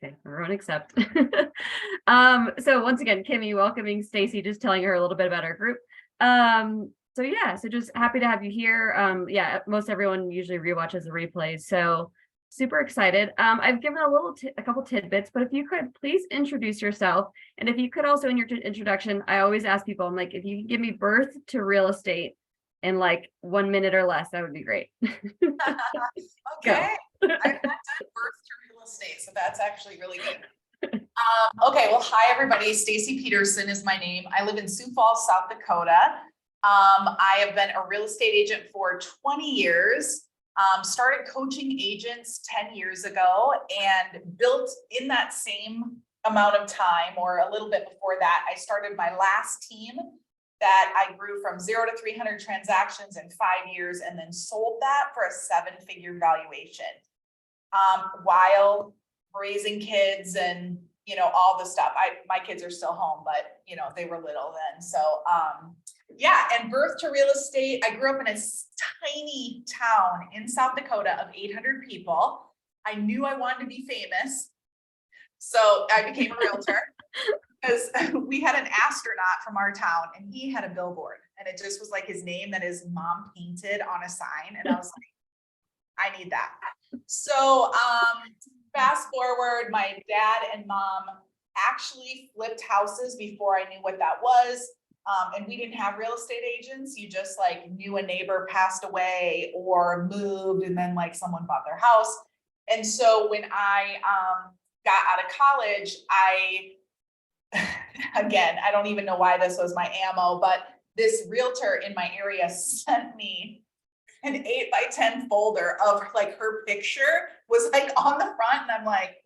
Okay, everyone accept. So once again, Kimmy welcoming Stacie, just telling her a little bit about our group. So yeah, so just happy to have you here. Yeah, most everyone usually rewatches the replays, so super excited. I've given a couple tidbits, but if you could please introduce yourself, and if you could also in your introduction, I always ask people, I'm like, if you could give me birth to real estate in like 1 minute or less, that would be great. Go. Okay, I've not done birth to real estate, so that's actually really good. Okay, well, hi everybody. Stacie Peterson is my name. I live in Sioux Falls, South Dakota. I have been a real estate agent for 20 years. Started coaching agents 10 years ago and built in that same amount of time, or a little bit before that, I started my last team that I grew from 0 to 300 transactions in 5 years and then sold that for a 7-figure valuation. While raising kids and, you know, all the stuff. My kids are still home, but you know, they were little then. So, yeah, and birth to real estate. I grew up in a tiny town in South Dakota of 800 people. I knew I wanted to be famous. So I became a realtor because we had an astronaut from our town and he had a billboard and it just was like his name that his mom painted on a sign. And I was like, I need that. So, fast forward, my dad and mom actually flipped houses before I knew what that was. And we didn't have real estate agents. You just like knew a neighbor passed away or moved and then like someone bought their house. And so when I got out of college, again, I don't even know why this was my ammo, but this realtor in my area sent me an 8x10 folder of like her picture was like on the front. And I'm like,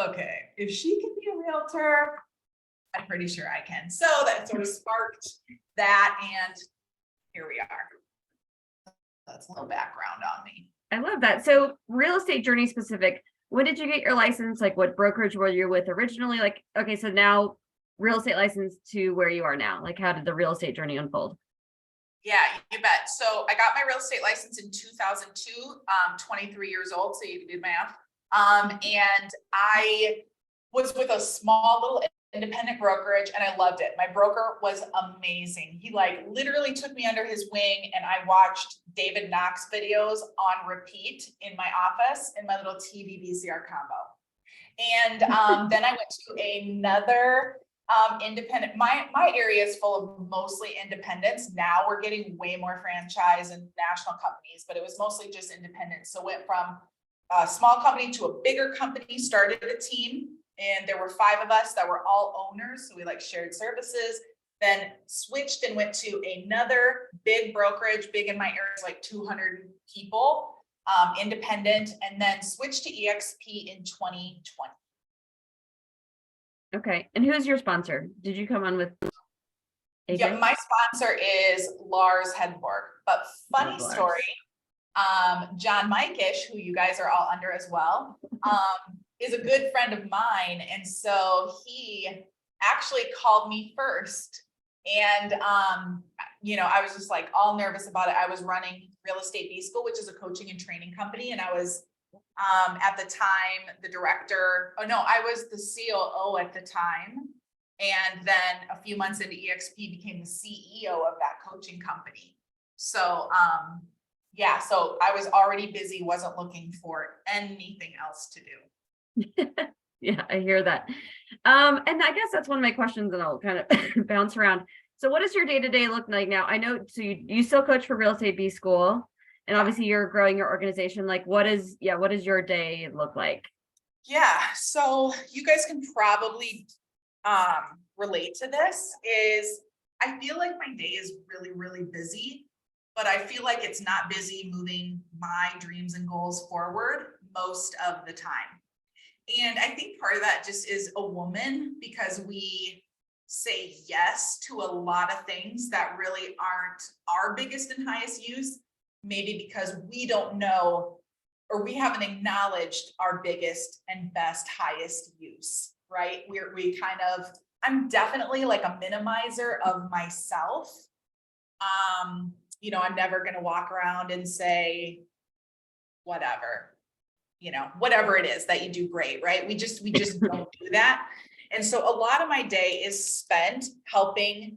okay, if she can be a realtor, I'm pretty sure I can. So that sort of sparked that. And here we are. That's a little background on me. I love that. So real estate journey specific, when did you get your license? Like what brokerage were you with originally? Like, okay, so now real estate license to where you are now, like how did the real estate journey unfold? Yeah, you bet. So I got my real estate license in 2002, 23 years old. So you can do math. And I was with a small little independent brokerage and I loved it. My broker was amazing. He like literally took me under his wing and I watched David Knox videos on repeat in my office in my little TV VCR combo. And then I went to another independent, my area is full of mostly independents. Now we're getting way more franchise and national companies, but it was mostly just independent. So went from a small company to a bigger company, started a team, and there were 5 of us that were all owners. So we like shared services, then switched and went to another big brokerage, big in my area, like 200 people, independent, and then switched to EXP in 2020. Okay. And who's your sponsor? Did you come on with AJ? Yeah, my sponsor is Lars Hedborg, but funny story, John Mikish, who you guys are all under as well, is a good friend of mine. And so he actually called me first. And, you know, I was just like all nervous about it. I was running Real Estate B School, which is a coaching and training company. And I was at the time, the director, I was the COO at the time. And then a few months into EXP became the CEO of that coaching company. So, yeah, so I was already busy, wasn't looking for anything else to do. Yeah, I hear that. And I guess that's one of my questions and I'll kind of bounce around. So what does your day-to-day look like now? I know, so you still coach for Real Estate B School and obviously you're growing your organization. Like what does your day look like? Yeah, so you guys can probably relate to this is I feel like my day is really, really busy, but I feel like it's not busy moving my dreams and goals forward most of the time. And I think part of that just is a woman because we say yes to a lot of things that really aren't our biggest and highest use, maybe because we don't know or we haven't acknowledged our biggest and best, highest use, right? I'm definitely like a minimizer of myself. You know, I'm never going to walk around and say, whatever, whatever it is that you do great, right? We just don't do that. And so a lot of my day is spent helping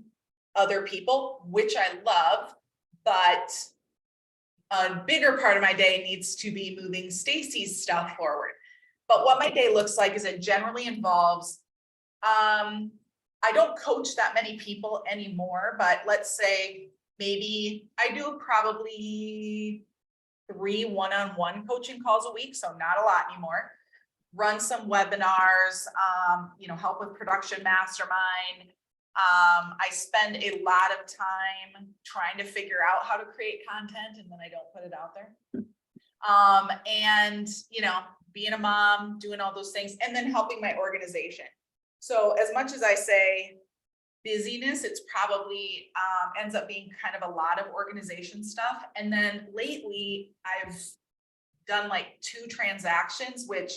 other people, which I love, but a bigger part of my day needs to be moving Stacie's stuff forward. But what my day looks like is it generally involves, I don't coach that many people anymore, but let's say maybe I do probably 3 one-on-one coaching calls a week, so not a lot anymore. Run some webinars, help with production mastermind. I spend a lot of time trying to figure out how to create content, and then I don't put it out there. And being a mom, doing all those things, and then helping my organization. So as much as I say busyness, it's probably ends up being kind of a lot of organization stuff. And then lately I've done like 2 transactions, which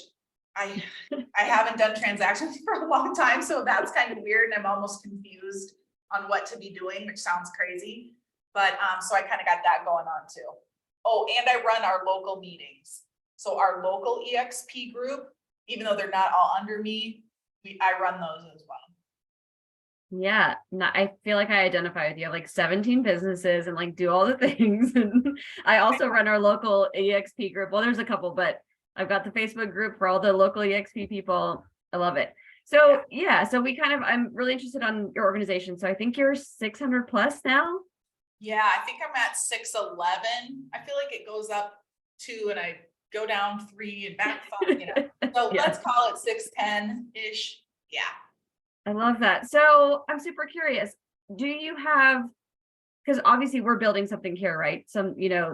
I haven't done transactions for a long time. So that's kind of weird. And I'm almost confused on what to be doing, which sounds crazy. But so I kind of got that going on too. Oh, and I run our local meetings. So our local EXP group, even though they're not all under me, I run those as well. Yeah, I feel like I identify with you. I have like 17 businesses and like do all the things. And I also run our local EXP group. Well, there's a couple, but I've got the Facebook group for all the local EXP people. I love it. So yeah, so I'm really interested on your organization. So I think you're 600 plus now. Yeah, I think I'm at 611. I feel like it goes up 2 and I go down 3 and back 5, So Yeah. let's call it 610-ish. Yeah. I love that. So I'm super curious. Do you have, because obviously we're building something here, right?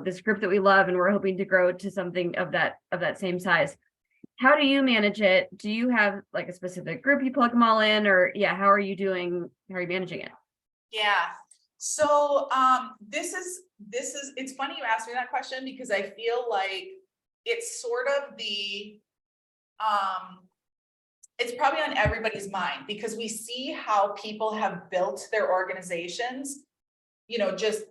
This group that we love and we're hoping to grow to something of that same size. How do you manage it? Do you have like a specific group you plug them all in, or how are you managing it? Yeah. So this is it's funny you asked me that question, because I feel like it's sort of the it's probably on everybody's mind, because we see how people have built their organizations, just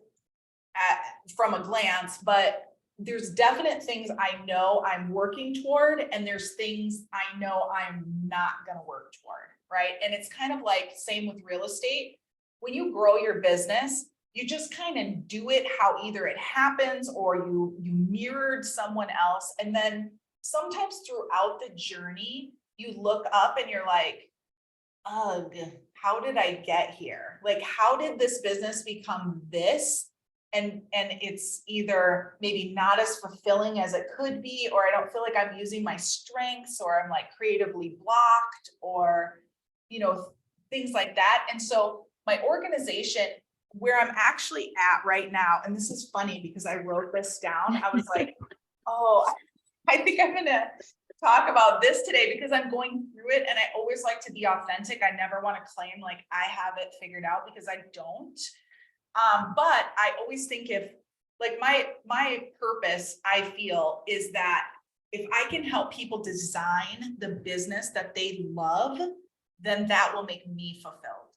from a glance, but there's definite things I know I'm working toward, and there's things I know I'm not going to work toward, right? And it's kind of like same with real estate. When you grow your business, you just kind of do it how either it happens or you mirrored someone else. And then sometimes throughout the journey, you look up and you're like, ugh, how did I get here? Like, how did this business become this? And it's either maybe not as fulfilling as it could be, or I don't feel like I'm using my strengths, or I'm like creatively blocked, or, things like that. And so my organization, where I'm actually at right now, and this is funny because I wrote this down. I was like, oh, I think I'm going to talk about this today because I'm going through it, and I always like to be authentic. I never want to claim like I have it figured out, because I don't. But I always think if like my purpose, I feel, is that if I can help people design the business that they love, then that will make me fulfilled,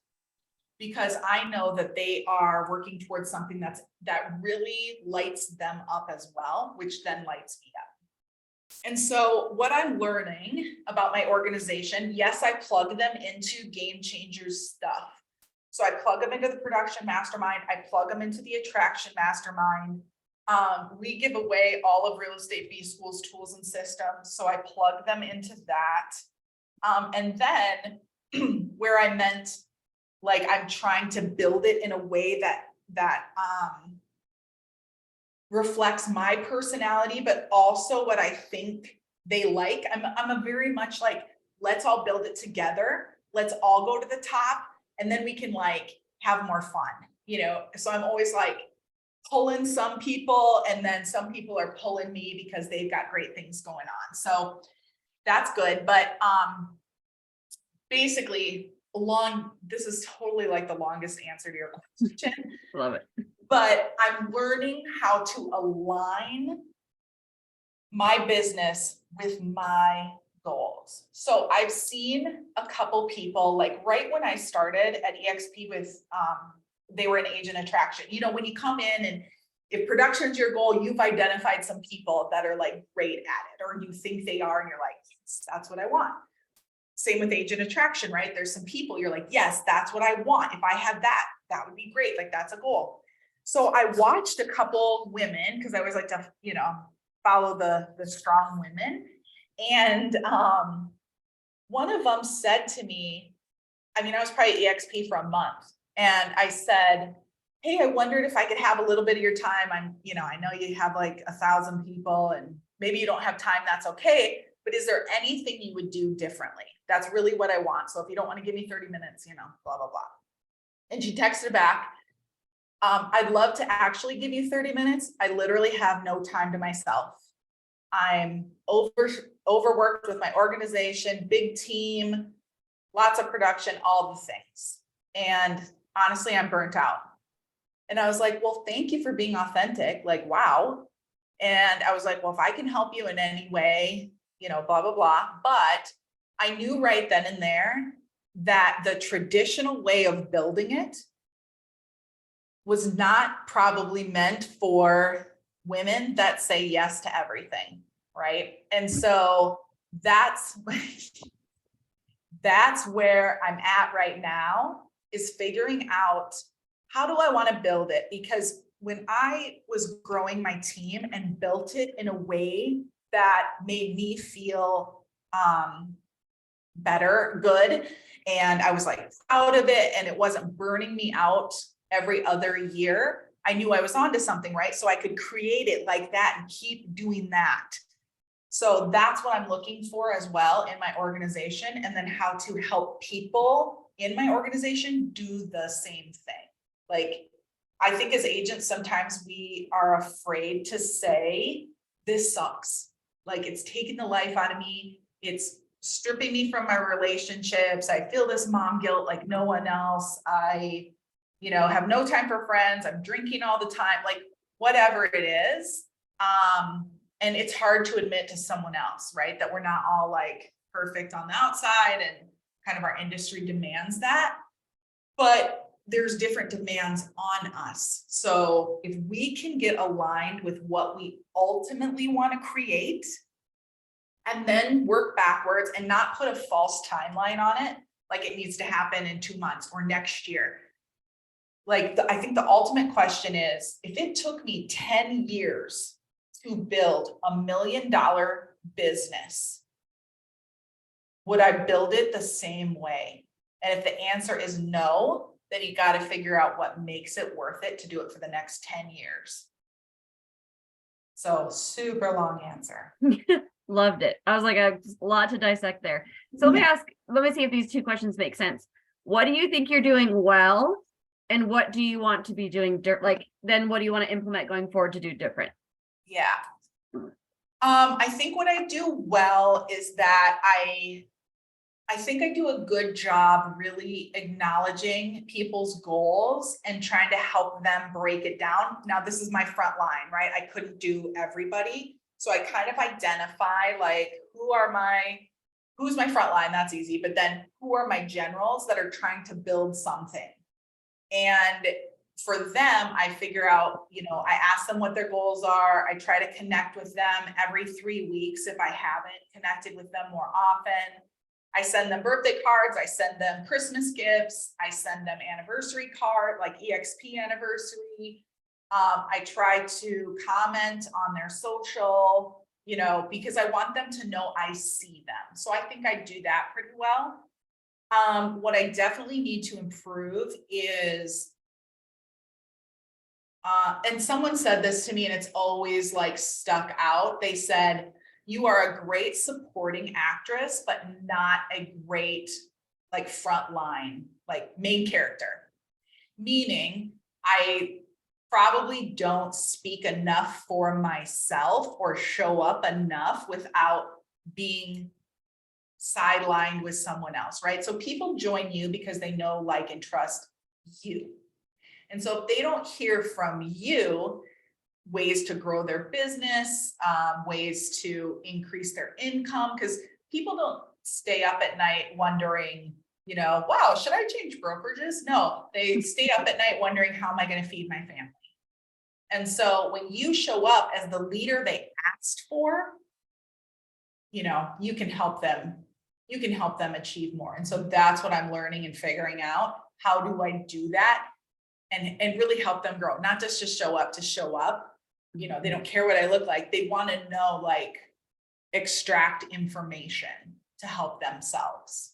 because I know that they are working towards something that really lights them up as well, which then lights me up. And so what I'm learning about my organization, yes, I plug them into Game Changers stuff. So I plug them into the production mastermind. I plug them into the attraction mastermind. We give away all of Real Estate B School's tools and systems. So I plug them into that. And then where I meant, like, I'm trying to build it in a way that reflects my personality, but also what I think they like. I'm a very much like, let's all build it together. Let's all go to the top, and then we can like have more fun, So I'm always like pulling some people, and then some people are pulling me because they've got great things going on. So that's good. But basically, this is totally like the longest answer to your question. Love it. But I'm learning how to align my business with my goals. So I've seen a couple people, like right when I started at EXP with, they were an agent attraction. When you come in and if production's your goal, you've identified some people that are like great at it, or you you think they are, and you're like, yes, that's what I want. Same with agent attraction, right? There's some people you're like, yes, that's what I want. If I had that, that would be great. Like that's a goal. So I watched a couple women, because I always like to, follow the strong women. And one of them said to me, I was probably EXP for a month. And I said, hey, I wondered if I could have a little bit of your time. I know you have like 1,000 people and maybe you don't have time, that's okay. But is there anything you would do differently? That's really what I want. So if you don't want to give me 30 minutes, blah, blah, blah. And she texted back, I'd love to actually give you 30 minutes. I literally have no time to myself. I'm overworked with my organization, big team, lots of production, all the things. And honestly, I'm burnt out. And I was like, well, thank you for being authentic. Like, wow. And I was like, well, if I can help you in any way, blah, blah, blah. But I knew right then and there that the traditional way of building it was not probably meant for women that say yes to everything, right? And so that's where I'm at right now, is figuring out, how do I want to build it? Because when I was growing my team and built it in a way that made me feel better, good, and I was like proud of it, and it wasn't burning me out every other year, I knew I was onto something, right? So I could create it like that and keep doing that. So that's what I'm looking for as well in my organization, and then how to help people in my organization do the same thing. Like, I think as agents, sometimes we are afraid to say, this sucks. Like, it's taking the life out of me. It's stripping me from my relationships. I feel this mom guilt like no one else. I, have no time for friends. I'm drinking all the time, like whatever it is. And it's hard to admit to someone else, right? That we're not all like perfect on the outside, and kind of our industry demands that. But there's different demands on us. So if we can get aligned with what we ultimately want to create, and then work backwards and not put a false timeline on it, like it needs to happen in 2 months or next year. Like, I think the ultimate question is, if it took me 10 years to build $1 million business, would I build it the same way? And if the answer is no, then you got to figure out what makes it worth it to do it for the next 10 years. So super long answer. Loved it. I was like, a lot to dissect there. So let me see if these two questions make sense. What do you think you're doing well? And what do you want to be doing then what do you want to implement going forward to do different? Yeah. I think what I do well is that I think I do a good job really acknowledging people's goals and trying to help them break it down. Now, this is my front line, right? I couldn't do everybody. So I kind of identify like, who's my front line? That's easy. But then who are my generals that are trying to build something? And for them, I figure out, I ask them what their goals are. I try to connect with them every 3 weeks if I haven't connected with them more often. I send them birthday cards. I send them Christmas gifts. I send them anniversary card, like EXP anniversary. I try to comment on their social, because I want them to know I see them. So I think I do that pretty well. What I definitely need to improve is, and someone said this to me and it's always like stuck out. They said, you are a great supporting actress, but not a great like front line, like main character. Meaning I probably don't speak enough for myself or show up enough without being sidelined with someone else, right? So people join you because they know, like, and trust you. And so if they don't hear from you ways to grow their business, ways to increase their income, because people don't stay up at night wondering, wow, should I change brokerages? No, they stay up at night wondering, how am I going to feed my family? And so when you show up as the leader they asked for, you can help them achieve more. And so that's what I'm learning and figuring out. How do I do that? And really help them grow, not just show up to show up. They don't care what I look like. They want to know, like, extract information to help themselves.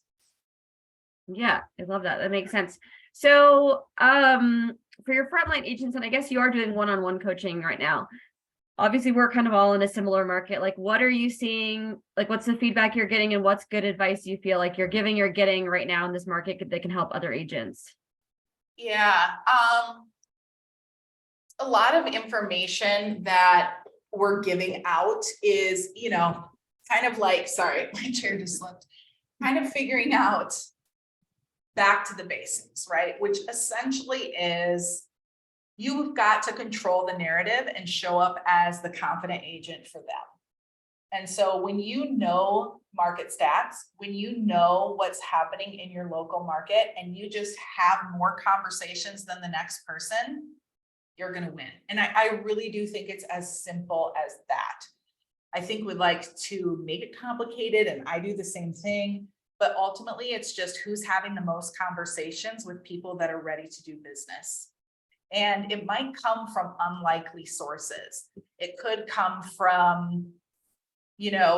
Yeah, I love that. That makes sense. So, for your frontline agents, and I guess you are doing one-on-one coaching right now. Obviously, we're kind of all in a similar market. Like, what are you seeing? Like, what's the feedback you're getting, and what's good advice you feel like you're getting right now in this market that can help other agents? Yeah. A lot of information that we're giving out is, kind of like, sorry, my chair just slipped, kind of figuring out back to the basics, right? Which essentially is, you've got to control the narrative and show up as the confident agent for them. And so when you know market stats, when you know what's happening in your local market, and you just have more conversations than the next person, you're going to win. And I really do think it's as simple as that. I think we like to make it complicated, and I do the same thing, but ultimately it's just who's having the most conversations with people that are ready to do business. And it might come from unlikely sources. It could come from,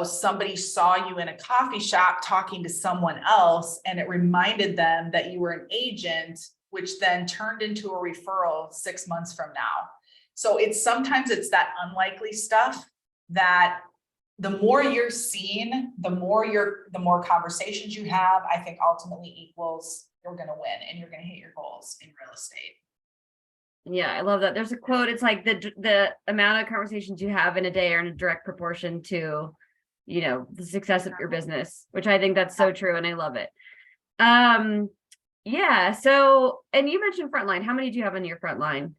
somebody saw you in a coffee shop talking to someone else, and it reminded them that you were an agent, which then turned into a referral 6 months from now. So sometimes it's that unlikely stuff that the more you're seen, the more conversations you have, I think ultimately equals you're going to win and you're going to hit your goals in real estate. Yeah, I love that. There's a quote. It's like the amount of conversations you have in a day are in a direct proportion to, the success of your business, which I think that's so true. And I love it. Yeah. So, and you mentioned frontline. How many do you have in your frontline?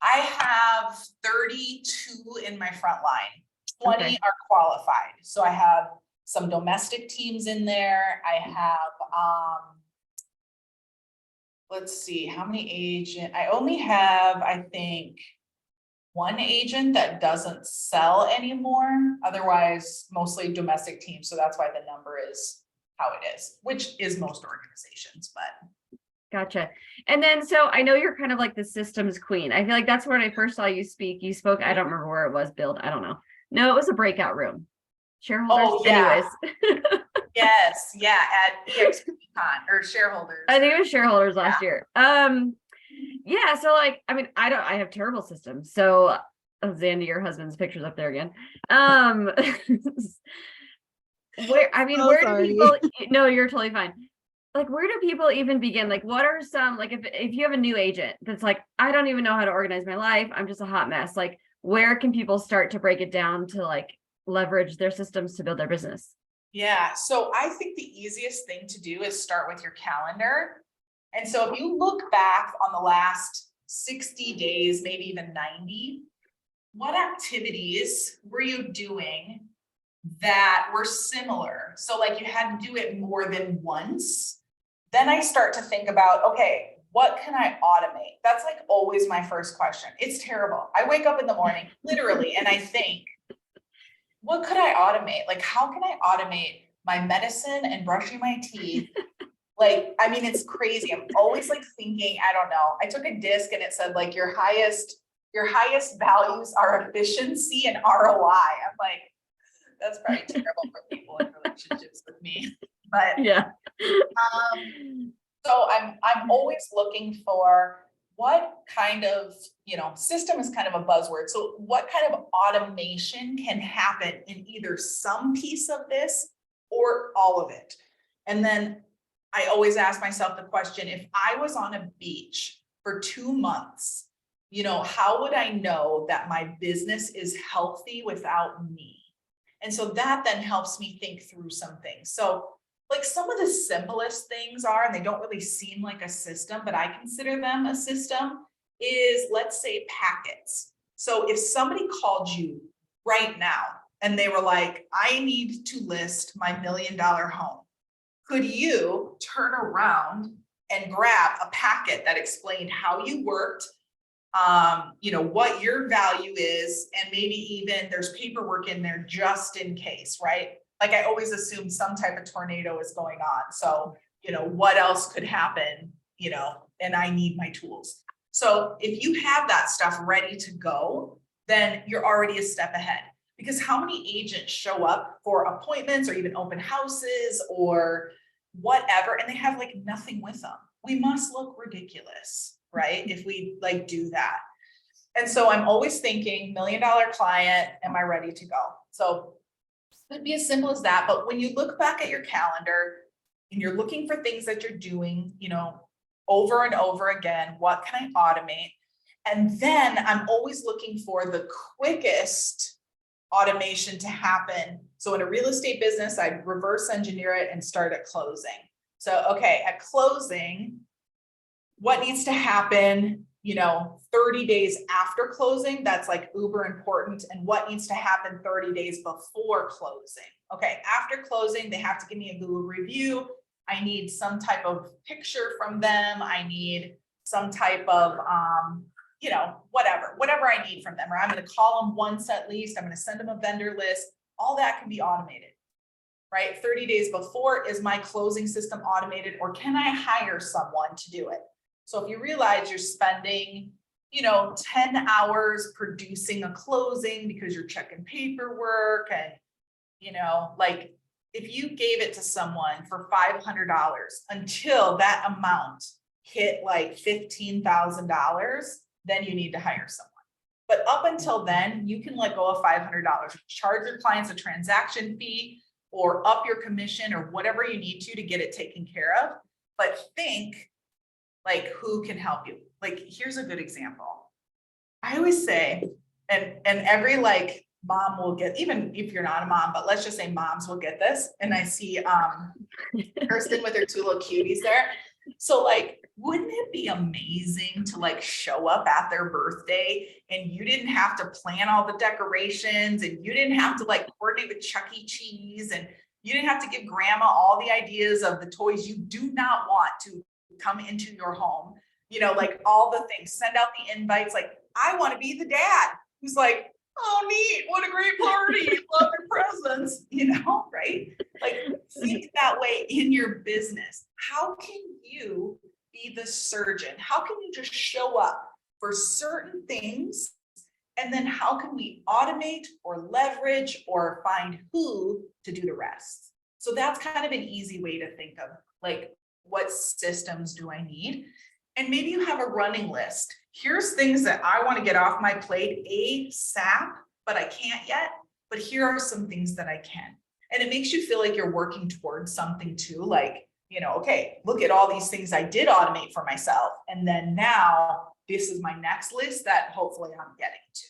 I have 32 in my front line. 20 Okay. are qualified. So I have some domestic teams in there. I have, let's see, how many agent? I only have, I think, one agent that doesn't sell anymore. Otherwise, mostly domestic teams. So that's why the number is how it is, which is most organizations, but. Gotcha. And then, so I know you're kind of like the systems queen. I feel like that's when I first saw you speak. You spoke, I don't remember where it was, Build. I don't know. No, it was a breakout room. Shareholders. Oh, yeah. Anyways. Yes. Yeah. At EXPCon or shareholders. I think it was shareholders last year. Yeah. So like, I mean, I have terrible systems. So Zandy, your husband's pictures up there again. Where do people, no, you're totally fine. Like, where do people even begin? Like, what are some, like, if you have a new agent that's like, I don't even know how to organize my life, I'm just a hot mess. Like, where can people start to break it down to like leverage their systems to build their business? Yeah. So I think the easiest thing to do is start with your calendar. And so if you look back on the last 60 days, maybe even 90, what activities were you doing that were similar? So like you had to do it more than once. Then I start to think about, okay, what can I automate? That's like always my first question. It's terrible. I wake up in the morning, literally, and I think, what could I automate? Like, how can I automate my medicine and brushing my teeth? Like, I mean, it's crazy. I'm always like thinking, I don't know. I took a disc and it said like your highest values are efficiency and ROI. I'm like, that's probably terrible for people in relationships with me. But yeah. So I'm always looking for what kind of, system is kind of a buzzword. So what kind of automation can happen in either some piece of this or all of it? And then I always ask myself the question, if I was on a beach for 2 months, how would I know that my business is healthy without me? And so that then helps me think through some things. So like some of the simplest things are, and they don't really seem like a system, but I consider them a system, is let's say packets. So if somebody called you right now and they were like, I need to list my $1 million home, could you turn around and grab a packet that explained how you worked, what your value is, and maybe even there's paperwork in there just in case, right? Like I always assume some type of tornado is going on. So, what else could happen, and I need my tools. So if you have that stuff ready to go, then you're already a step ahead. Because how many agents show up for appointments or even open houses or whatever, and they have like nothing with them? We must look ridiculous, right? If we like do that. And so I'm always thinking $1 million client, am I ready to go? So it'd be as simple as that. But when you look back at your calendar and you're looking for things that you're doing, over and over again, what can I automate? And then I'm always looking for the quickest automation to happen. So in a real estate business, I'd reverse engineer it and start at closing. So, okay, at closing, what needs to happen, 30 days after closing? That's like uber important. And what needs to happen 30 days before closing? Okay, after closing, they have to give me a Google review. I need some type of picture from them. I need some type of, whatever I need from them, or I'm going to call them once at least. I'm going to send them a vendor list. All that can be automated, right? 30 days before, is my closing system automated, or can I hire someone to do it? So if you realize you're spending, 10 hours producing a closing because you're checking paperwork and, like if you gave it to someone for $500 until that amount hit like $15,000, then you need to hire someone. But up until then, you can let go of $500, charge your clients a transaction fee or up your commission or whatever you need to get it taken care of. But think like, who can help you? Like, here's a good example. I always say, and every like mom will get, even if you're not a mom, but let's just say moms will get this. And I see Kirsten with her 2 little cuties there. So like, wouldn't it be amazing to like show up at their birthday and you didn't have to plan all the decorations and you didn't have to like coordinate with Chuck E. Cheese and you didn't have to give grandma all the ideas of the toys you do not want to come into your home, like all the things, send out the invites. Like, I want to be the dad who's like, oh, neat, what a great party, love your presents, right? Like, think that way in your business. How can you be the surgeon? How can you just show up for certain things? And then how can we automate or leverage or find who to do the rest? So that's kind of an easy way to think of like, what systems do I need? And maybe you have a running list. Here's things that I want to get off my plate ASAP, but I can't yet. But here are some things that I can. And it makes you feel like you're working towards something too. Like, okay, look at all these things I did automate for myself. And then now this is my next list that hopefully I'm getting to.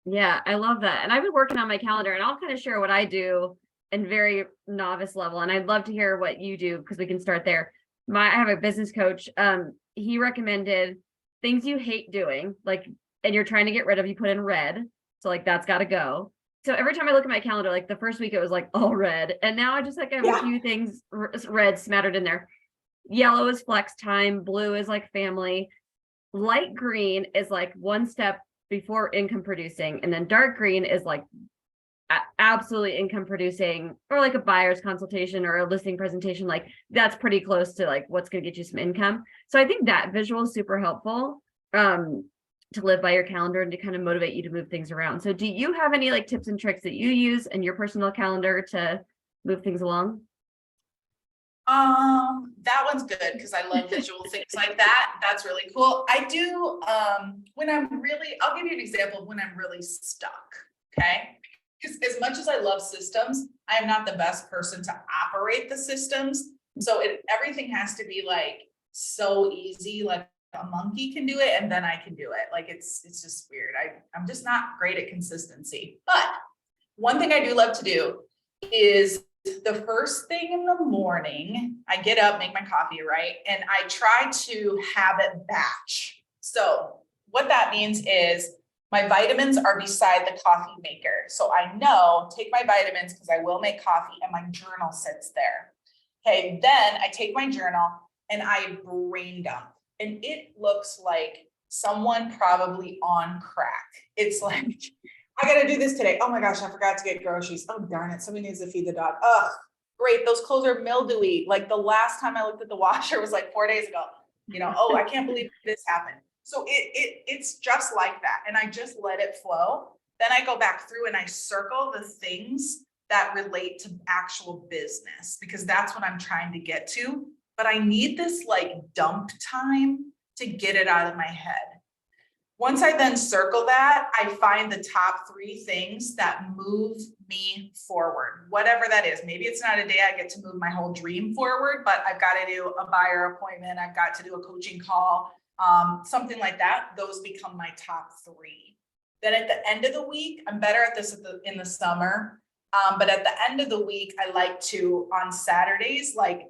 Yeah, I love that. And I've been working on my calendar and I'll kind of share what I do in very novice level. And I'd love to hear what you do because we can start there. I have a business coach. He recommended things you hate doing, like, and you're trying to get rid of, you put in red. So like, that's got to go. So every time I look at my calendar, like the first week it was like all red. And now I just like have a few things red smattered in there. Yellow is flex time. Blue is like family. Light green is like one step before income producing. And then dark green is like absolutely income producing, or like a buyer's consultation or a listing presentation. Like that's pretty close to like what's going to get you some income. So I think that visual is super helpful to live by your calendar and to kind of motivate you to move things around. So do you have any like tips and tricks that you use in your personal calendar to move things along? That one's good because I love visual things like that. That's really cool. I do when I'll give you an example of when I'm really stuck. Okay. Because as much as I love systems, I am not the best person to operate the systems. So everything has to be like so easy, like a monkey can do it and then I can do it. Like it's just weird. I'm just not great at consistency. But one thing I do love to do is the first thing in the morning, I get up, make my coffee, right? And I try to have it batch. So what that means is my vitamins are beside the coffee maker. So I know, take my vitamins because I will make coffee and my journal sits there. Okay, then I take my journal and I brain dump. And it looks like someone probably on crack. It's like, I gotta do this today. Oh my gosh, I forgot to get groceries. Oh darn it, somebody needs to feed the dog. Ugh, great, those clothes are mildewy. Like the last time I looked at the washer was like 4 days ago. Oh, I can't believe this happened. So it's just like that. And I just let it flow. Then I go back through and I circle the things that relate to actual business, because that's what I'm trying to get to. But I need this like dump time to get it out of my head. Once I then circle that, I find the top 3 things that move me forward, whatever that is. Maybe it's not a day I get to move my whole dream forward, but I've got to do a buyer appointment. I've got to do a coaching call, something like that. Those become my top 3. Then at the end of the week, I'm better at this in the summer. But at the end of the week, I like to, on Saturdays, like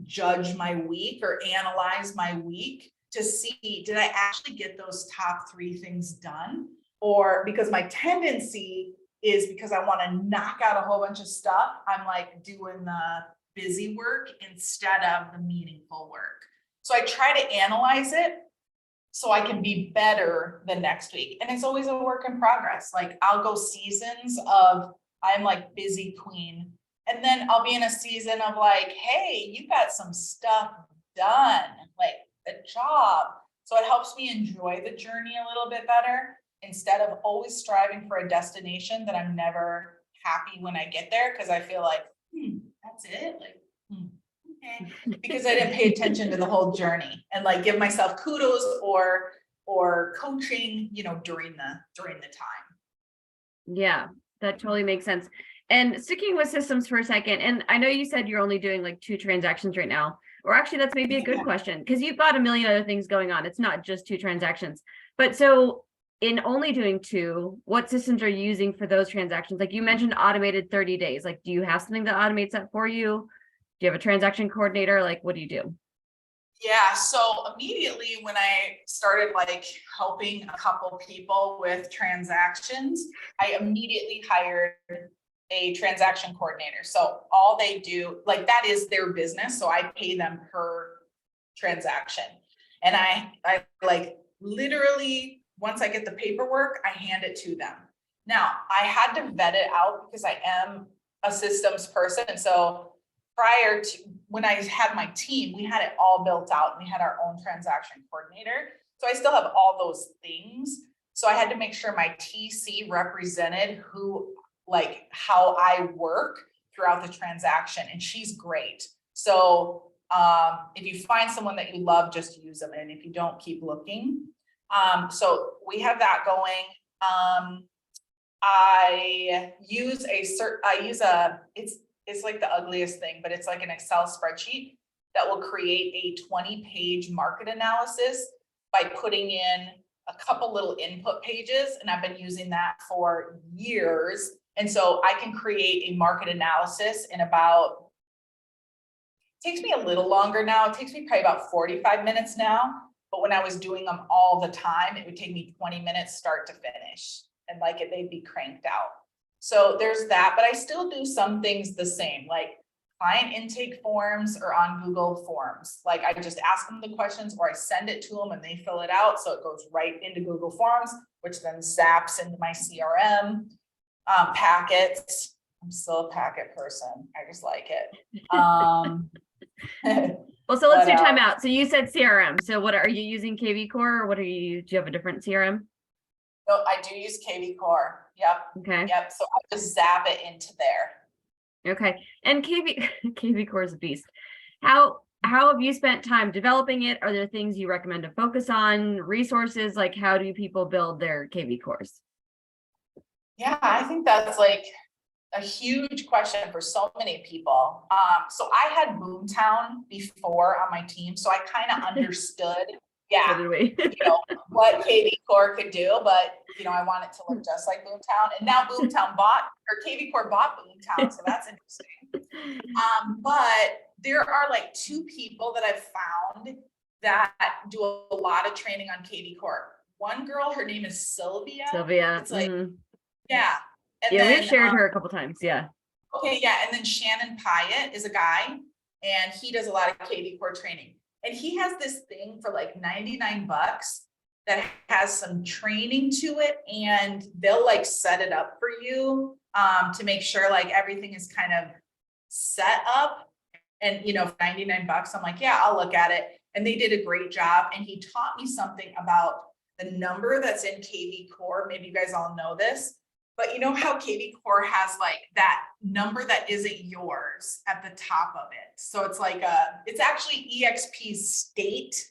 judge my week or analyze my week to see, did I actually get those top 3 things done? Or because my tendency is, because I want to knock out a whole bunch of stuff, I'm like doing the busy work instead of the meaningful work. So I try to analyze it so I can be better the next week. And it's always a work in progress. Like I'll go seasons of, I'm like busy queen. And then I'll be in a season of like, hey, you got some stuff done. Like, a job. So it helps me enjoy the journey a little bit better, instead of always striving for a destination that I'm never happy when I get there, because I feel like, that's it. Like, okay, because I didn't pay attention to the whole journey and like give myself kudos or coaching, during the time. Yeah, that totally makes sense. And sticking with systems for a second, and I know you said you're only doing like 2 transactions right now, or actually that's maybe a good question, because you've got a million other things going on. It's not just 2 transactions. But so in only doing 2, what systems are you using for those transactions? Like you mentioned automated 30 days. Like, do you have something that automates that for you? Do you have a transaction coordinator? Like, what do you do? Yeah, so immediately when I started like helping a couple people with transactions, I immediately hired a transaction coordinator. So all they do, like that is their business. So I pay them per transaction. And I like literally, once I get the paperwork, I hand it to them. Now I had to vet it out because I am a systems person. And so prior to when I had my team, we had it all built out and we had our own transaction coordinator. So I still have all those things. So I had to make sure my TC represented like how I work throughout the transaction, and she's great. So if you find someone that you love, just use them, and if you don't, keep looking. So we have that going. I use it's like the ugliest thing, but it's like an Excel spreadsheet that will create a 20-page market analysis by putting in a couple little input pages. And I've been using that for years. And so I can create a market analysis in about, takes me a little longer now. It takes me probably about 45 minutes now. But when I was doing them all the time, it would take me 20 minutes start to finish. And like they'd be cranked out. So there's that, but I still do some things the same, like client intake forms or on Google Forms. Like I just ask them the questions or I send it to them and they fill it out. So it goes right into Google Forms, which then zaps into my CRM. Packets. I'm still a packet person. I just like it. Well, so let's do time out. So you said CRM. So what are you using, KV Core, or what do you have a different CRM? No, I do use KV Core. Yep. Okay. Yep. So I just zap it into there. Okay. And KV Core is a beast. How have you spent time developing it? Are there things you recommend to focus on? Resources? Like how do people build their KV Cores? Yeah, I think that's like a huge question for so many people. So I had Boomtown before on my team, so I kind of understood, yeah, what KV Core could do, but I want it to look just like Boomtown. And now Boomtown KV Core bought Boomtown, so that's interesting. But there are like 2 people that I've found that do a lot of training on KV Core. One girl, her name is Sylvia. It's like, yeah. And then, we've shared her a couple times. Yeah. Okay. Yeah. And then Shannon Pyatt is a guy and he does a lot of KV Core training. And he has this thing for like $99 that has some training to it, and they'll like set it up for you to make sure like everything is kind of set up. And 99 bucks, I'm like, yeah, I'll look at it. And they did a great job. And he taught me something about the number that's in KV Core. Maybe you guys all know this, but you know how KV Core has like that number that isn't yours at the top of it. So it's like it's actually EXP's state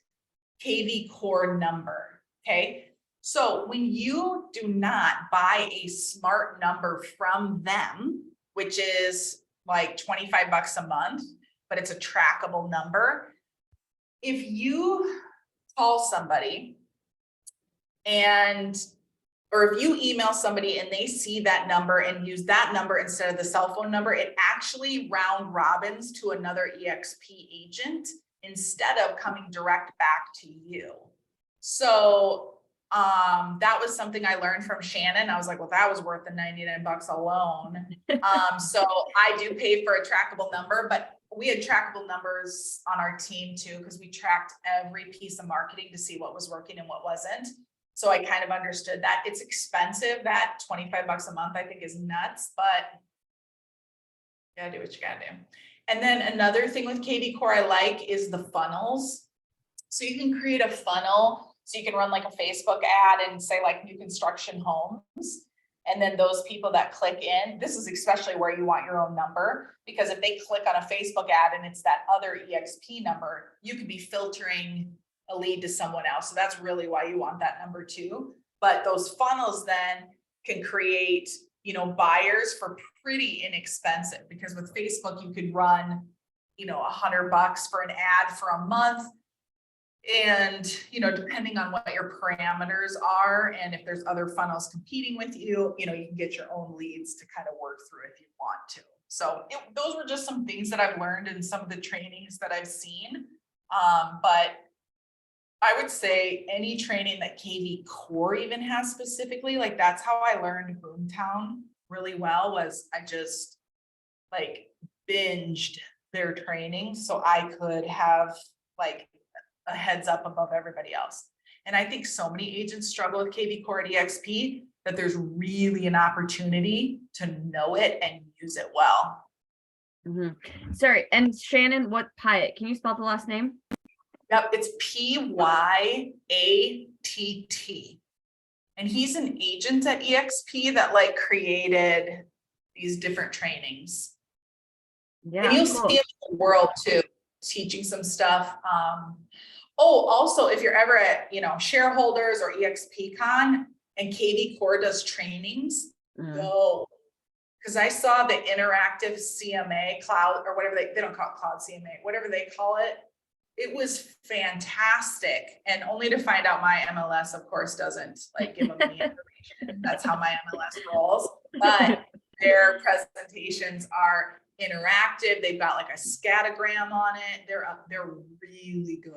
KV Core number. Okay. So when you do not buy a smart number from them, which is like 25 bucks a month, but it's a trackable number. If you call somebody or if you email somebody and they see that number and use that number instead of the cell phone number, it actually round robins to another EXP agent instead of coming direct back to you. So that was something I learned from Shannon. I was like, well, that was worth the 99 bucks alone. So I do pay for a trackable number, but we had trackable numbers on our team too, because we tracked every piece of marketing to see what was working and what wasn't. So I kind of understood that. It's expensive. That 25 bucks a month, I think, is nuts, but you gotta do what you gotta do. And then another thing with KV Core I like is the funnels. So you can create a funnel. So you can run like a Facebook ad and say like new construction homes. And then those people that click in, this is especially where you want your own number, because if they click on a Facebook ad and it's that other EXP number, you could be filtering a lead to someone else. So that's really why you want that number too. But those funnels then can create, buyers for pretty inexpensive, because with Facebook, you could run, $100 for an ad for a month. And, depending on what your parameters are, and if there's other funnels competing with you, you can get your own leads to kind of work through if you want to. So those were just some things that I've learned in some of the trainings that I've seen. But I would say any training that KV Core even has specifically, like that's how I learned Boomtown really well, was I just like binged their training so I could have like a heads up above everybody else. And I think so many agents struggle with KV Core at EXP that there's really an opportunity to know it and use it well. Mm-hmm. Sorry. And Shannon, what Pyatt? Can you spell the last name? Yep. It's Pyatt. And he's an agent at EXP that like created these different trainings. Yeah. And you'll see him in the world too, teaching some stuff. Also, if you're ever at, shareholders or EXPCon and KV Core does trainings, go. Because I saw the interactive CMA cloud, or whatever they don't call it cloud CMA, whatever they call it. It was fantastic. And only to find out my MLS, of course, doesn't like give them any information. That's how my MLS rolls. But their presentations are interactive. They've got like a scatogram on it. They're really good.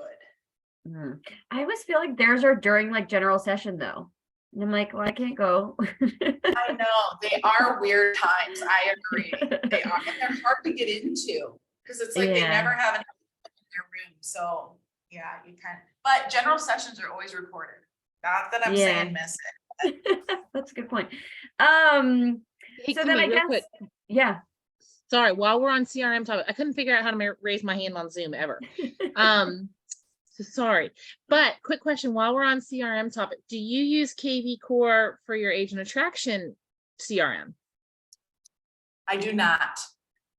I always feel like theirs are during like general session though. And I'm like, well, I can't go. I know they are weird times. I agree. They are, and they're hard to get into because it's like they never have an in their room. So yeah, you kind of, but general sessions are always recorded. Not that I'm saying miss it. That's a good point. Hey, so then I guess, quick. Yeah. Sorry, while we're on CRM topic, I couldn't figure out how to raise my hand on Zoom ever. So sorry, but quick question, while we're on CRM topic, do you use KV Core for your agent attraction CRM? I do not.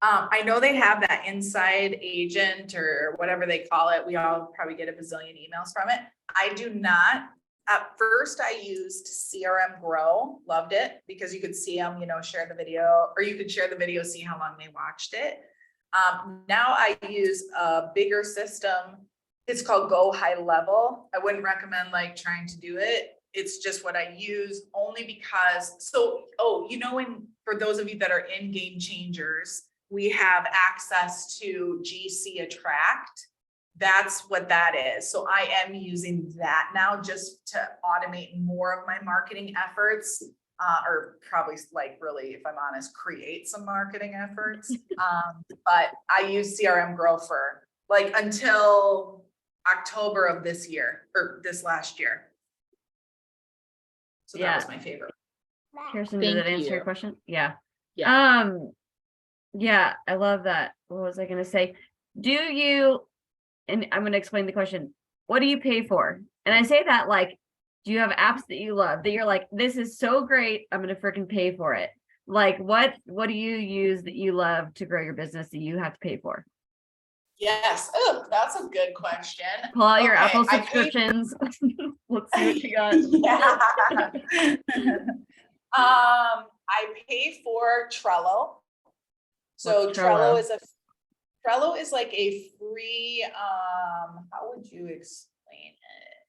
I know they have that inside agent or whatever they call it. We all probably get a bazillion emails from it. I do not. At first I used CRM Grow, loved it because you could see them, share the video, or you could share the video, see how long they watched it. Now I use a bigger system. It's called Go High Level. I wouldn't recommend like trying to do it. It's just what I use only because, for those of you that are in Game Changers, we have access to GC Attract. That's what that is. So I am using that now just to automate more of my marketing efforts, or probably like really, if I'm honest, create some marketing efforts. But I use CRM Grow for like until October of this year or this last year. So Yeah. that was my favorite. Kirsten, did Thank that answer your you. question? Yeah. Yeah. Yeah, I love that. What was I gonna say? Do you, and I'm gonna explain the question, what do you pay for? And I say that like, do you have apps that you love that you're like, this is so great, I'm gonna freaking pay for it? Like what do you use that you love to grow your business that you have to pay for? Yes. Oh, that's a good question. Pull out your Okay, Apple I pay- subscriptions. Let's see what you got. Yeah. I pay for Trello. So What's Trello? Trello is like a free, how would you explain it?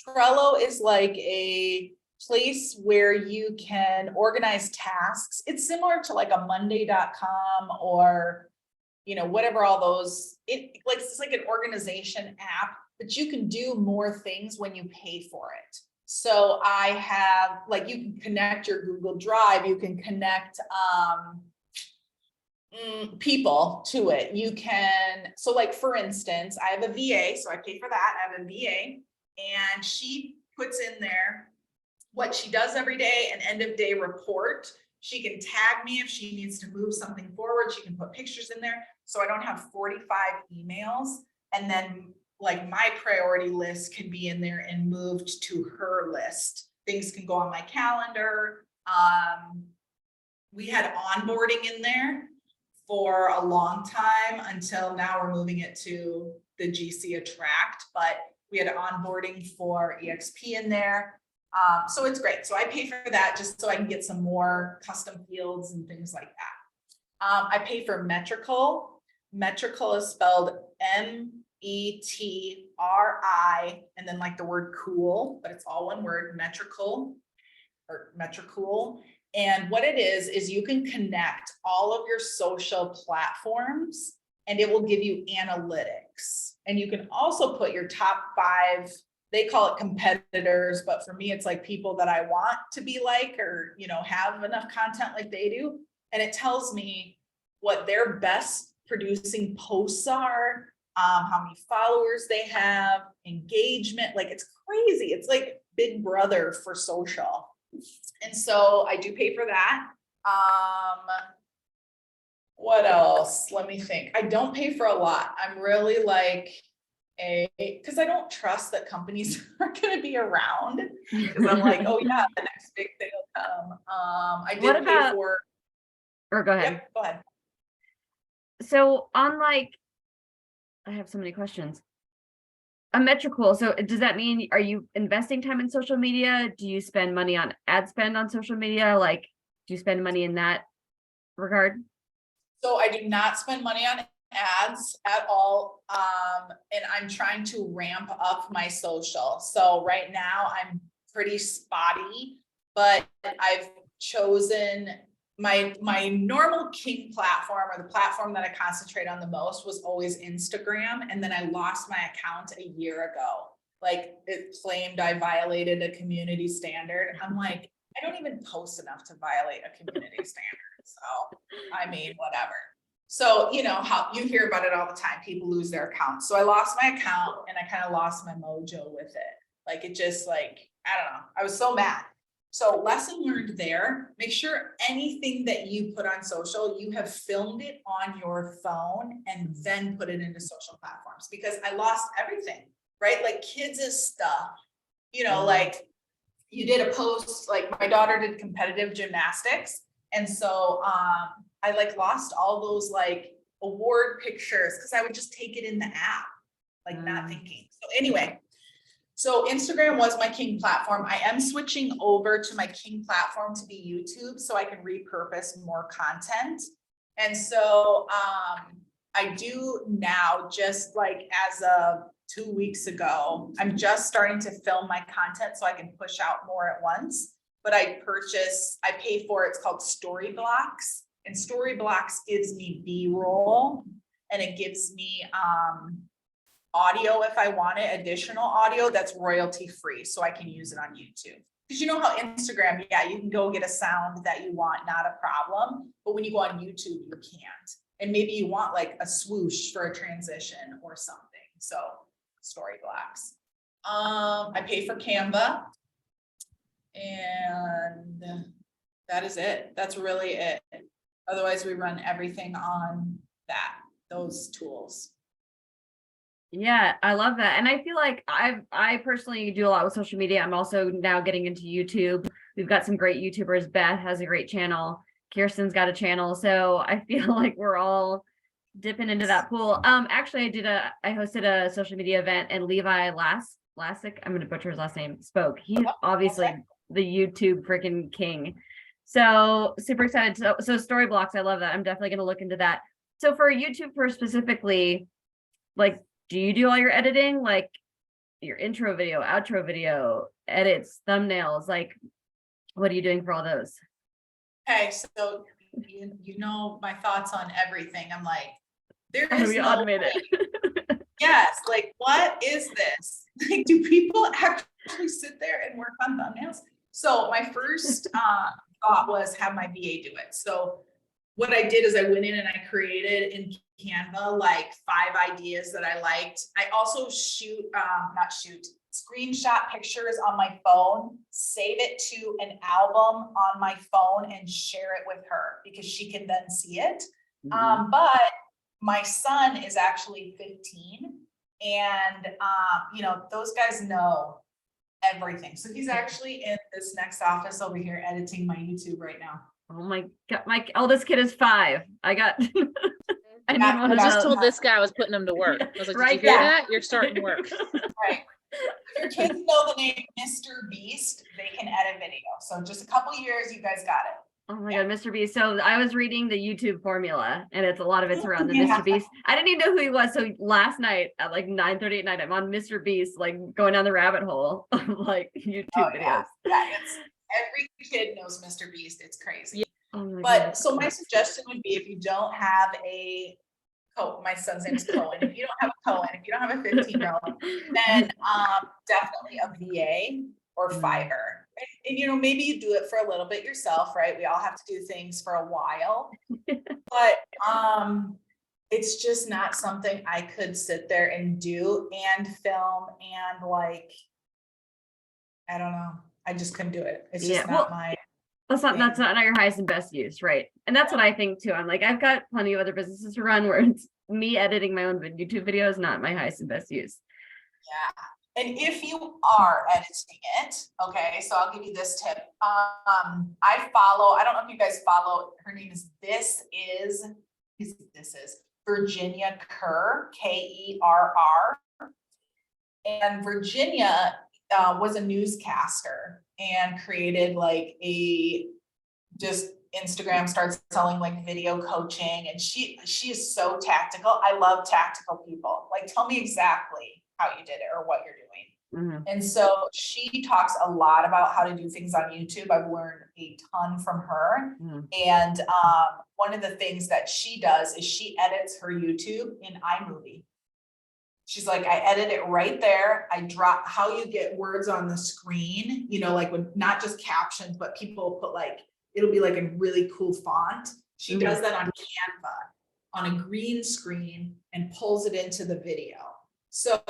Trello is like a place where you can organize tasks. It's similar to like a monday.com or, you know, whatever all those, it's like an organization app, but you can do more things when you pay for it. So I have, like, you can connect your Google Drive, you can connect people to it. You can, so like, for instance, I have a VA, so I pay for that. I have a VA and she puts in there what she does every day, an end of day report. She can tag me if she needs to move something forward. She can put pictures in there. So I don't have 45 emails. And then like my priority list can be in there and moved to her list. Things can go on my calendar. We had onboarding in there for a long time until now we're moving it to the GC Attract, but we had onboarding for EXP in there. So it's great. So I pay for that just so I can get some more custom fields and things like that. I pay for Metrical. Metrical is spelled METRI and then like the word cool, but it's all one word, Metrical or Metricool. And what it is you can connect all of your social platforms and it will give you analytics. And you can also put your top 5, they call it competitors, but for me, it's like people that I want to be like, or, you know, have enough content like they do. And it tells me what their best producing posts are, how many followers they have, engagement, like it's crazy. It's like Big Brother for social. And so I do pay for that. What else? Let me think. I don't pay for a lot. I'm really like because I don't trust that companies are going to be around. Because I'm like, oh yeah, the next big thing will come. I did pay for. Or go ahead. Yep, go ahead. So on like, I have so many questions. A Metricool. So does that mean, are you investing time in social media? Do you spend money on ad spend on social media? Like, do you spend money in that regard? So I do not spend money on ads at all. And I'm trying to ramp up my social. So right now I'm pretty spotty, but I've chosen my normal king platform, or the platform that I concentrate on the most, was always Instagram. And then I lost my account a year ago. Like, it claimed I violated a community standard. I'm like, I don't even post enough to violate a community standard. So, I mean, whatever. So, you know how you hear about it all the time, people lose their accounts. So I lost my account and I kind of lost my mojo with it. Like, it just, like, I don't know. I was so mad. So lesson learned there, make sure anything that you put on social, you have filmed it on your phone and then put it into social platforms, because I lost everything, right? Like kids' stuff, you know, like you did a post, like my daughter did competitive gymnastics. And so I like lost all those like award pictures because I would just take it in the app, like not thinking. So anyway, so Instagram was my king platform. I am switching over to my king platform to be YouTube so I can repurpose more content. And so I do now, just like as of 2 weeks ago, I'm just starting to film my content so I can push out more at once. But I pay for it. It's called Storyblocks. And Storyblocks gives me B-roll and it gives me audio if I want it, additional audio that's royalty free, so I can use it on YouTube. Because you know how Instagram, yeah, you can go get a sound that you want, not a problem. But when you go on YouTube, you can't. And maybe you want like a swoosh for a transition or something. So Storyblocks. I pay for Canva. And that is it. That's really it. Otherwise, we run everything on those tools. Yeah, I love that. And I feel like I personally do a lot with social media. I'm also now getting into YouTube. We've got some great YouTubers. Beth has a great channel. Kirsten's got a channel. So I feel like we're all dipping into that pool. Actually I hosted a social media event and Levi Lassick, I'm gonna butcher his last name, spoke. He's obviously the YouTube freaking king. So super excited. So story blocks, I love that. I'm definitely gonna look into that. So for YouTube specifically, like, do you do all your editing, like your intro video, outro video, edits, thumbnails? Like, what are you doing for all those? Okay, so you know my thoughts on everything. I'm like, there How do is we no automate it? yes, like what is this? Like, do people actually sit there and work on thumbnails? So my first thought was have my VA do it. So what I did is I went in and I created in Canva like 5 ideas that I liked. I also screenshot pictures on my phone, save it to an album on my phone and share it with her because she can then see it. But my son is actually 15 and you know, those guys know everything. So he's actually in this next office over here editing my YouTube right now. Oh my God, my oldest kid is 5. I got I need Yeah, one I of just those. told this guy I was putting him to work. I was like, Right, did you hear yeah. that? You're starting work. Right. If your kids know the name Mr. Beast, they can edit video. So just a couple years, you guys got it. Oh my God, Mr. Beast. So I was reading the YouTube formula and it's a lot of it's around the Yeah. Mr. Beast. I didn't even know who he was. So last night at like 9:30 at night, I'm on Mr. Beast, like going down the rabbit hole of like YouTube videos. Yeah, it's every kid knows Mr. Beast. It's crazy. Yeah. Oh my But God. so my suggestion would be if you don't have my son's name is Cohen. If you don't have a Cohen, if you don't have a 15-year-old, then definitely a VA or Fiverr. And you know, maybe you do it for a little bit yourself, right? We all have to do things for a while. But it's just not something I could sit there and do and film and like, I don't know. I just couldn't do it. It's just not my that's thing. not your highest and best use, right? And that's what I think too. I'm like, I've got plenty of other businesses to run where it's me editing my own YouTube videos, not my highest and best use. Yeah. And if you are editing it, okay, so I'll give you this tip. I don't know if you guys follow, her name is Virginia Kerr, Kerr. And Virginia was a newscaster and created like just Instagram starts selling like video coaching, and she is so tactical. I love tactical people. Like, tell me exactly how you did it or what you're doing. And so she talks a lot about how to do things on YouTube. I've learned a ton from her. And one of the things that she does is she edits her YouTube in iMovie. She's like, I edit it right there. I drop how you get words on the screen, you know, like when not just captions, but people put like, it'll be like a really cool font. She does that on Canva on a green screen and pulls it into the video. So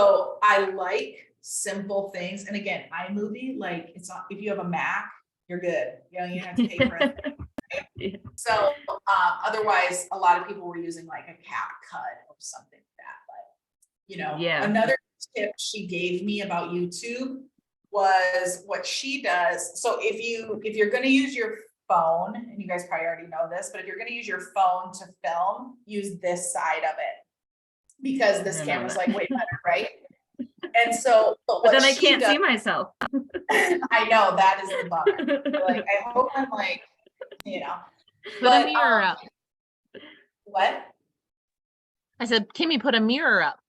I like simple things. And again, iMovie, like it's not, if you have a Mac, you're good. You know, you don't have to pay for it. Right? Yeah. So otherwise, a lot of people were using like a CapCut or something like that. But you know, another tip she gave me about YouTube was what she does. So if you're going to use your phone, and you guys probably already know this, but if you're going to use your phone to film, use this side of it because this camera's like way better, right? And so, but then I can't see myself. I know that is the bummer. Like, I hope I'm like, you know, put a mirror up. What? I said, Kimmy, put a mirror up.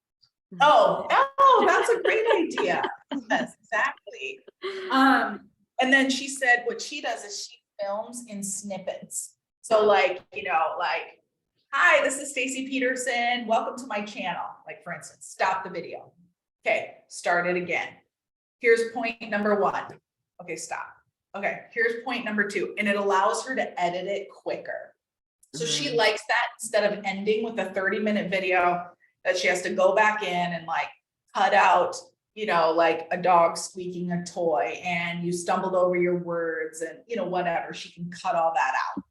Oh, that's a great idea. Yes, exactly. And then she said what she does is she films in snippets. So like, you know, like, hi, this is Stacie Peterson. Welcome to my channel. Like, for instance, stop the video. Okay, start it again. Here's point number 1. Okay, stop. Okay, here's point number 2. And it allows her to edit it quicker. So she likes that instead of ending with a 30-minute video that she has to go back in and like cut out, you know, like a dog squeaking a toy and you stumbled over your words and, you know, whatever, she can cut all that out.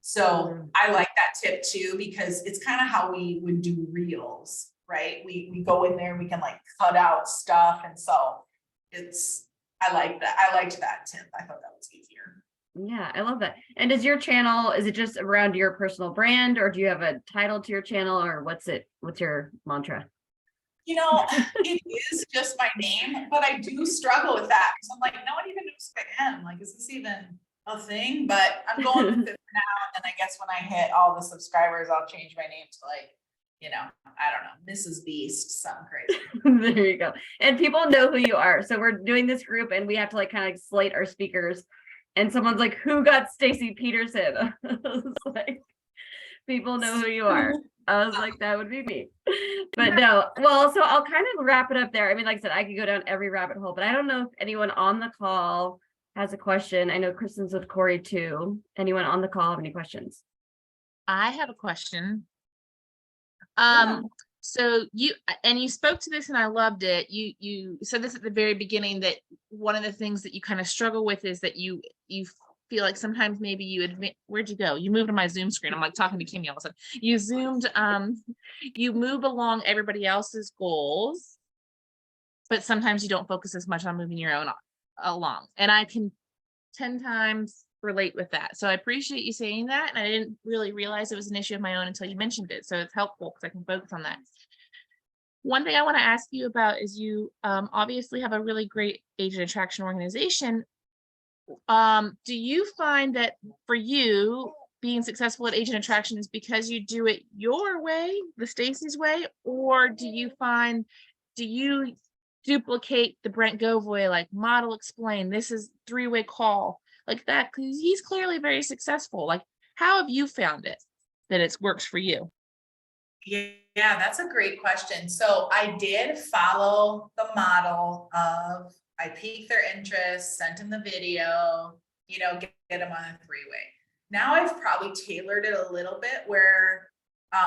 So I like that tip too, because it's kind of how we would do reels, right? We go in there, we can like cut out stuff. And so I like that. I liked that tip. I thought that was easier. Yeah, I love that. And does your channel, is it just around your personal brand, or do you have a title to your channel, or what's your mantra? You know, it is just my name, but I do struggle with that because I'm like, no one even knows who I am. Like, is this even a thing? But I'm going with it for now. And I guess when I hit all the subscribers, I'll change my name to like, you know, I don't know, Mrs. Beast, something crazy. There you go. And people know who you are. So we're doing this group and we have to like kind of slate our speakers. And someone's like, who got Stacie Peterson? I was like, people know who you are. I was like, that would be me. But no, well, so I'll kind of wrap it up there. I mean, like I said, I could go down every rabbit hole, but I don't know if anyone on the call has a question. I know Kristen's with Corey too. Anyone on the call have any questions? I have a question. Yeah. So you spoke to this and I loved it. You said this at the very beginning, that one of the things that you kind of struggle with is that you feel like sometimes maybe you admit, where'd you go? You moved to my Zoom screen. I'm like talking to Kimmy all of a sudden. You zoomed, you move along everybody else's goals, but sometimes you don't focus as much on moving your own along. And I can 10 times relate with that. So I appreciate you saying that. And I didn't really realize it was an issue of my own until you mentioned it. So it's helpful because I can focus on that. One thing I want to ask you about is you obviously have a really great agent attraction organization. Do you find that for you, being successful at agent attraction is because you do it your way, the Stacie's way, or do you duplicate the Brent Govoy, like model explain, this is 3-way call, like that? Because he's clearly very successful. Like, how have you found it that it works for you? Yeah, that's a great question. So I did follow the model of I piqued their interest, sent them the video, you know, get them on a 3-way. Now I've probably tailored it a little bit where,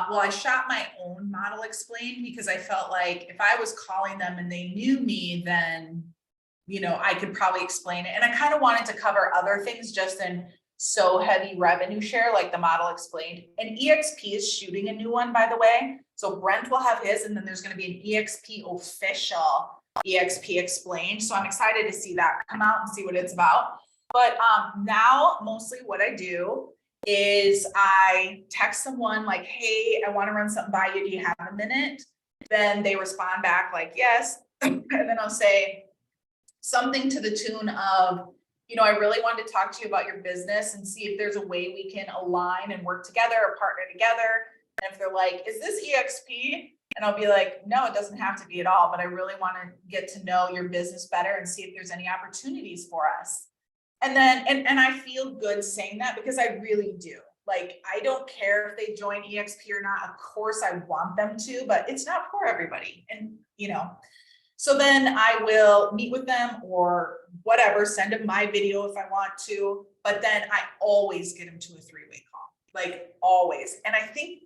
well, I shot my own model explained because I felt like if I was calling them and they knew me, then, you know, I could probably explain it. And I kind of wanted to cover other things just in so heavy revenue share, like the model explained. And EXP is shooting a new one, by the way. So Brent will have his, and then there's going to be an EXP official EXP explained. So I'm excited to see that come out and see what it's about. But now mostly what I do is I text someone like, hey, I want to run something by you. Do you have a minute? Then they respond back like, yes. And then I'll say something to the tune of, you know, I really wanted to talk to you about your business and see if there's a way we can align and work together or partner together. And if they're like, is this EXP? And I'll be like, no, it doesn't have to be at all, but I really want to get to know your business better and see if there's any opportunities for us. And then, and I feel good saying that because I really do. Like, I don't care if they join EXP or not. Of course I want them to, but it's not for everybody. And, you know, so then I will meet with them or whatever, send them my video if I want to, but then I always get them to a 3-way call, like always. And I think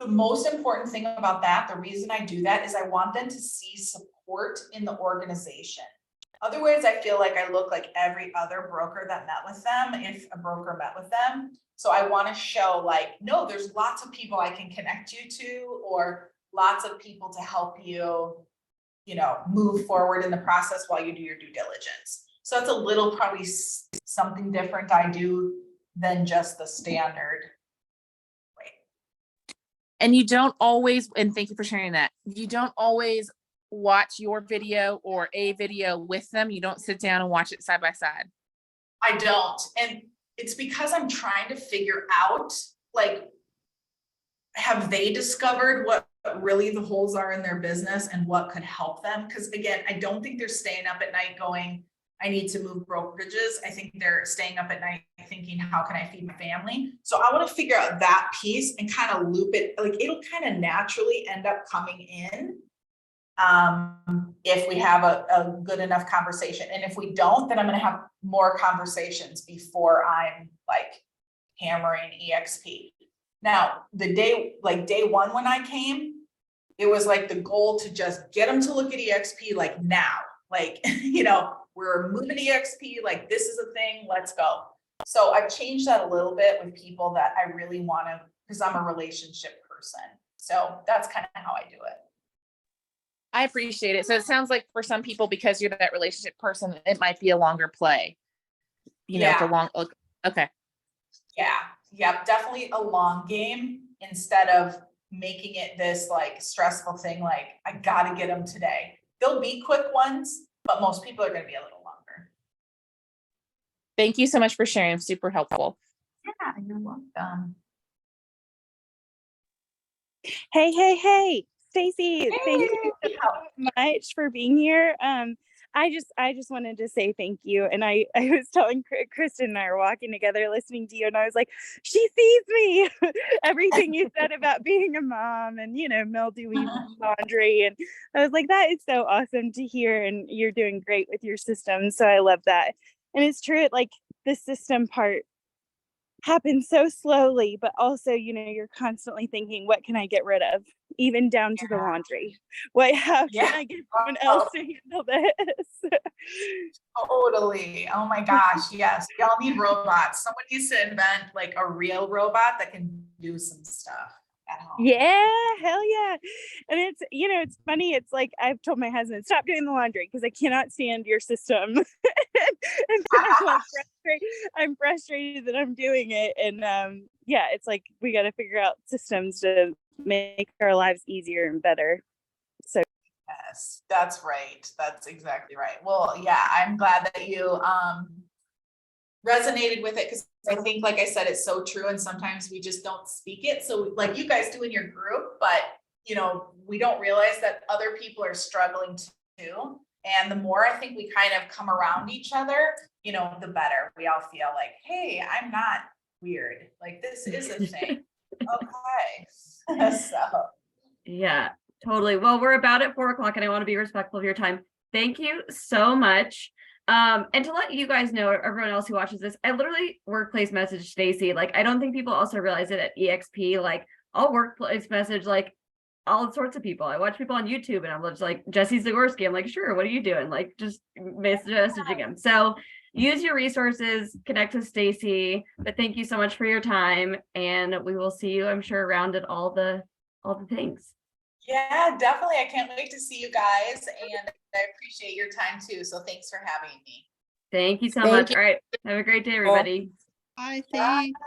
the most important thing about that, the reason I do that is I want them to see support in the organization. Otherwise, I feel like I look like every other broker that met with them, if a broker met with them. So I want to show like, no, there's lots of people I can connect you to, or lots of people to help you, you know, move forward in the process while you do your due diligence. So that's a little probably something different I do than just the standard. And you don't always, and thank you for sharing that, you don't always watch your video or a video with them. You don't sit down and watch it side by side. I don't. And it's because I'm trying to figure out, like, have they discovered what really the holes are in their business and what could help them? Because again, I don't think they're staying up at night going, I need to move brokerages. I think they're staying up at night thinking, how can I feed my family? So I want to figure out that piece and kind of loop it. Like, it'll kind of naturally end up coming in if we have a good enough conversation. And if we don't, then I'm going to have more conversations before I'm like hammering EXP. Now, the day, like day one when I came, it was like the goal to just get them to look at EXP like now, like, we're moving EXP, like this is a thing, let's go. So I've changed that a little bit with people that I really want to, because I'm a relationship person. So that's kind of how I do it. I appreciate it. So it sounds like for some people, because you're that relationship person, it might be a longer play. It's a long, okay. Yeah. Yep. Definitely a long game instead of making it this like stressful thing. Like I got to get them today. There'll be quick ones, but most people are going to be a little longer. Thank you so much for sharing. Super helpful. Yeah, you're welcome. Hey, Stacie, Hey. thank you so much for being here. I just wanted to say thank you. And I was telling Kristen and I were walking together listening to you, and I was like, she sees me. Everything you said about being a mom and, Mel doing laundry. And I was like, that is so awesome to hear. And you're doing great with your system. So I love that. And it's true, like the system part happens so slowly, but also, you're constantly thinking, what can I get rid of? Even down to the laundry. How can I get someone else to handle this? Totally. Oh my gosh. Yes. Y'all need robots. Someone needs to invent like a real robot that can do some stuff at home. Yeah, hell yeah. And it's funny. It's like, I've told my husband, stop doing the laundry because I cannot stand your system. and then I'm frustrated that I'm doing it. And it's like, we got to figure out systems to make our lives easier and better. So yes, that's right. That's exactly right. Well, yeah, I'm glad that you resonated with it, because I think, like I said, it's so true, and sometimes we just don't speak it. So like you guys do in your group, but we don't realize that other people are struggling too. And the more I think we kind of come around each other, the better we all feel like, hey, I'm not weird. Like this is a thing. Okay. So Yeah, totally. Well, we're about at 4:00 and I want to be respectful of your time. Thank you so much. And to let you guys know, everyone else who watches this, I literally workplace message Stacie. Like, I don't think people also realize it at EXP. Like, I'll workplace message like all sorts of people. I watch people on YouTube and I'm just like, Jesse Zagorski. I'm like, sure, what are you doing? Like, just messaging him. So use your resources, connect with Stacie. But thank you so much for your time. And we will see you, I'm sure, around at all the things. yeah, definitely. I can't wait to see you guys, and I appreciate your time too. So thanks for having me. Thank you so Thank much. you. All right. Have a great day, everybody. Bye, thanks.